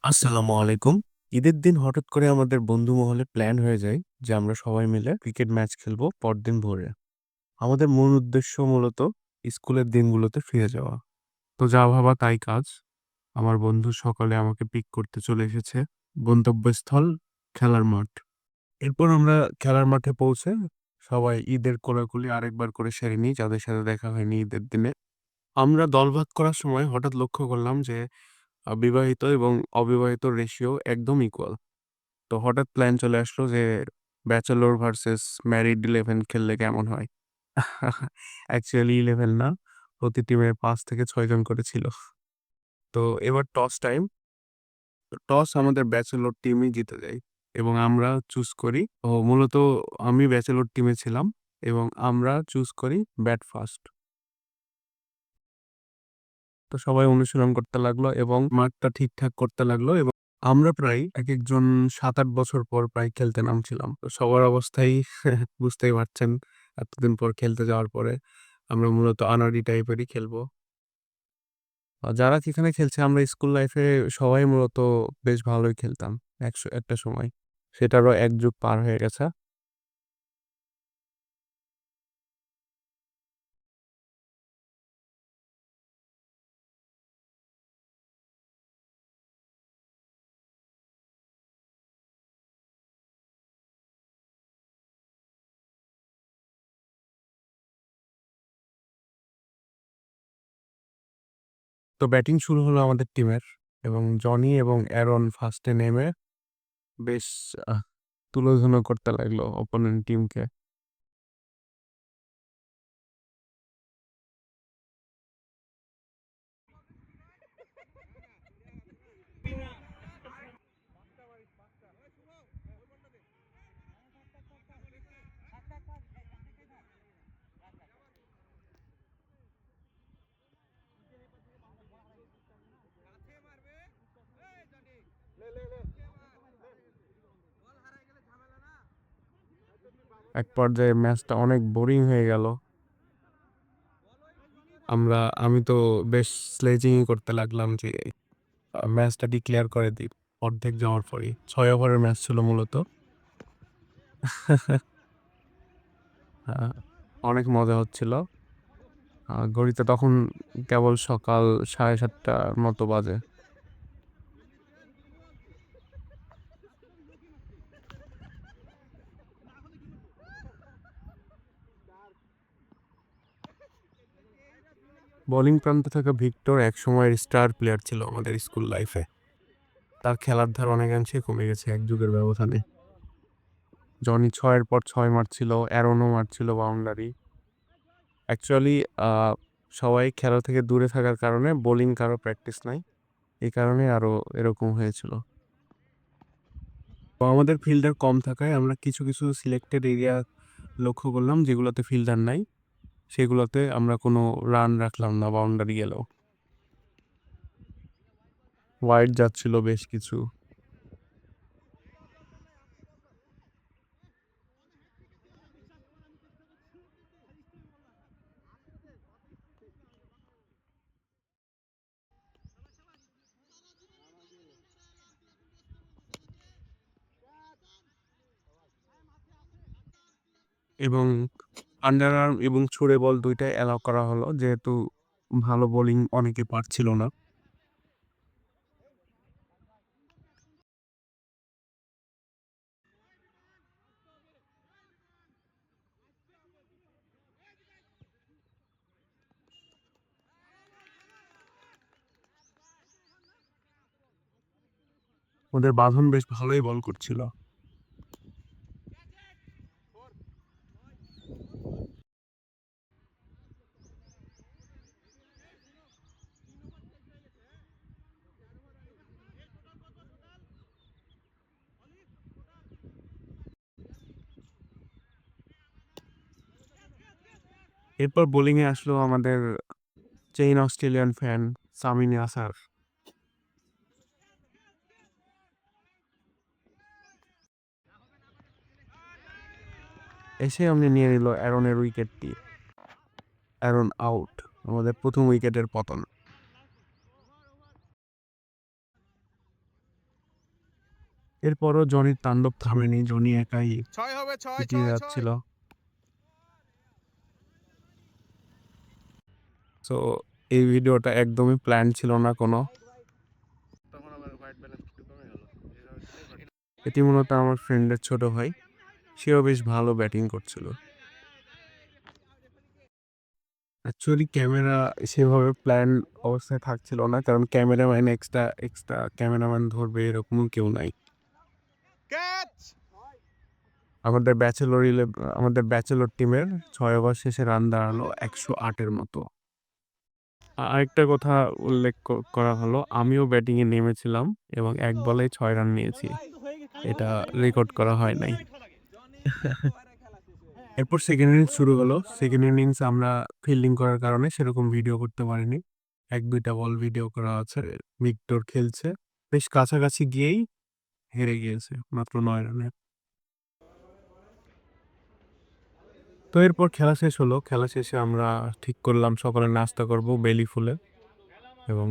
আসসালামু আলাইকুম। ঈদের দিন হঠাৎ করে আমাদের বন্ধু মহলে প্ল্যান হয়ে যায় যে আমরা সবাই মিলে ক্রিকেট ম্যাচ খেলবো পরদিন ভোরে। আমাদের মূল উদ্দেশ্য মূলত স্কুলের দিনগুলোতে ফিরে যাওয়া। তো যা ভাবা তাই কাজ। আমার বন্ধু সকালে আমাকে পিক করতে চলে এসেছে। গন্তব্যস্থল খেলার মাঠ। এরপর আমরা খেলার মাঠে পৌঁছে সবাই ঈদের কোলাকুলি আরেকবার করে সেরে নিই যাদের সাথে দেখা হয়নি ঈদের দিনে। আমরা দলভাগ করার সময় হঠাৎ লক্ষ্য করলাম যে বিবাহিত এবং অবিবাহিত রেশিও একদম ইকুয়াল। তো হঠাৎ প্ল্যান চলে আসলো যে ব্যাচেলর ভার্সেস ম্যারিড 11 খেললে কেমন হয়। অ্যাকচুয়ালি 11 না, প্রতি টিমে 5 থেকে 6 জন করে ছিল। তো এবার টস টাইম। টস আমাদের ব্যাচেলর টিমই জিতে যায় এবং আমরা চুজ করি। ও মূলত আমি ব্যাচেলর টিমে ছিলাম এবং আমরা চুজ করি ব্যাট ফার্স্ট। তো সবাই অনুশীলন করতে লাগলো এবং মাঠটা ঠিকঠাক করতে লাগলো এবং আমরা প্রায় একেকজন 7-8 বছর পর প্রায় খেলতে নামছিলাম। তো সবার অবস্থাই বুঝতেই পারছেন। এতদিন পর খেলতে যাওয়ার পরে আমরা মূলত আনাড়ি টাইপেরই খেলবো। যারা যেখানে খেলছে আমরা স্কুল লাইফে সবাই মূলত বেশ ভালোই খেলতাম একটা সময়। সেটারও এক যুগ পার হয়ে গেছে। তো ব্যাটিং শুরু হলো আমাদের টিমের এবং জনি এবং অ্যারন ফার্স্টে নেমে বেশ আহ, তুলোধুনো করতে লাগলো অপোনেন্ট টিমকে। এক পর্যায়ে ম্যাচটা অনেক বোরিং হয়ে গেল। আমি তো বেশ স্লেজিং করতে লাগলাম যে ম্যাচটা ডিক্লেয়ার করে দিই অর্ধেক যাওয়ার পরেই। 6 ওভারের ম্যাচ ছিল মূলত। আহ, অনেক মজা হচ্ছিল। ঘড়িতে তখন কেবল সকাল 7:30টার মতো বাজে। বোলিং প্রান্ত থেকে ভিক্টর এক সময়ের স্টার প্লেয়ার ছিল আমাদের স্কুল লাইফে। তার খেলার ধার অনেকাংশে কমে গেছে এক যুগের ব্যবধানে। জনি 6-এর পর 6 মারছিল, অ্যারনও মারছিল বাউন্ডারি। অ্যাকচুয়ালি সবাই খেলা থেকে দূরে থাকার কারণে বোলিং কারো প্র্যাকটিস নাই, এই কারণে আরো এরকম হয়েছিল। তো আমাদের ফিল্ডার কম থাকায় আমরা কিছু কিছু সিলেক্টেড এরিয়া লক্ষ্য করলাম যেগুলোতে ফিল্ডার নাই, সেগুলোতে আমরা কোনো রান রাখলাম না বাউন্ডারি গেলেও। ওয়াইড যাচ্ছিল বেশ কিছু। এবং আন্ডার আর্ম এবং ছুড়ে বল দুইটাই অ্যালাউ করা হলো যেহেতু ভালো বোলিং অনেকে পারছিল না। ওদের বাঁধন বেশ ভালোই বল করছিল। এরপর বোলিংয়ে আসলো আমাদের চেইন অস্ট্রেলিয়ান ফ্যান সামিন আসার। এসে অমনি নিয়ে নিল অ্যারনের উইকেটটি। Aaron out. আমাদের প্রথম উইকেটের পতন। এরপরও জনির তাণ্ডব থামেনি, জনি একাই 6 হবে 6 পিটিয়ে 6 যাচ্ছিল। 6 সো এই ভিডিওটা একদমই প্ল্যান ছিল না কোনো। তখন আমার হোয়াইট ব্যালেন্স একটু কমে গেল। এটি মূলত আমার ফ্রেন্ডের ছোট ভাই, সেও বেশ ভালো ব্যাটিং করছিল। অ্যাকচুয়ালি ক্যামেরা সেভাবে প্ল্যান অবস্থায় থাকছিল না, কারণ ক্যামেরাম্যান এক্সট্রা ক্যামেরাম্যান ধরবে এরকমও কেউ নাই। ক্যাচ আমাদের ব্যাচেলর টিমের 6 ওভার শেষে রান দাঁড়ালো 108-এর মতো। আরেকটা কথা উল্লেখ করা হলো, আমিও ব্যাটিংয়ে নেমেছিলাম এবং 1 বলেই 6 রান নিয়েছি। এটা রেকর্ড করা হয় নাই। এরপর সেকেন্ড ইনিংস শুরু হলো। সেকেন্ড ইনিংস আমরা ফিল্ডিং করার কারণে সেরকম ভিডিও করতে পারিনি। 1-2টা বল ভিডিও করা আছে। ভিক্টর খেলছে, বেশ কাছাকাছি গিয়েই হেরে গিয়েছে মাত্র 9 রানে। তো এরপর খেলা শেষ হলো। খেলা শেষে আমরা ঠিক করলাম সকালে নাস্তা করব বেলি ফুলে, এবং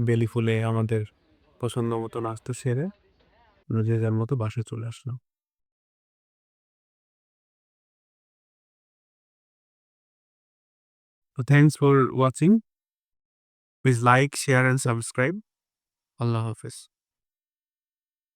বেলি ফুলে আমাদের পছন্দ মতো নাস্তা সেরে আমরা যে যার মতো বাসায় চলে আসলাম। তো thanks for watching. Please like, share and subscribe. আল্লাহ হাফেজ।